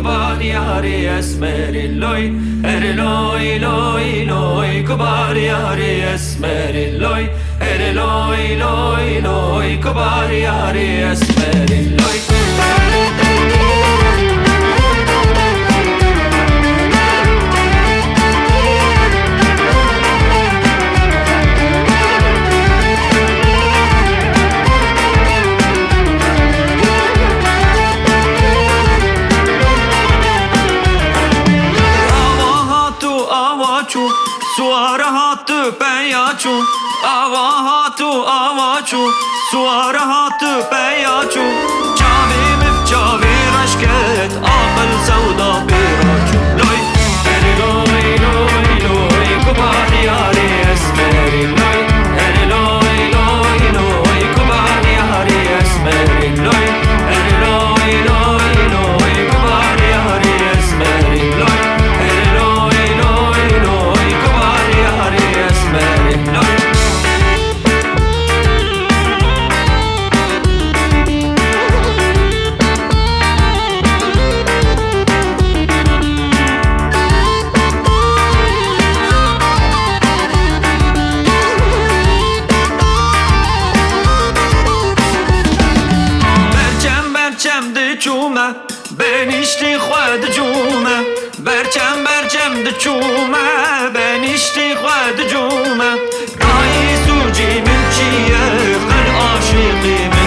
كبار ياري اسمر اللوي لوي لوي لوي كبار ياري اسمر اللوي لوي لوي لوي كبار ياري اسمر اللوي Suara hatı beyaçu, ava hatı avaçu, suara hatı beyaçu. Çavim çavir aşket, akıl sevda biraçu. Loy, loy loy loy, kubar yari esmeri loy. Loy loy loy, kubar yari esmeri loy. Loy loy loy, kubar yari esmeri loy. بنشتی خود جومه برچم دچومه بنشتی خود جومه رای سوجی من چیه خل عاشقی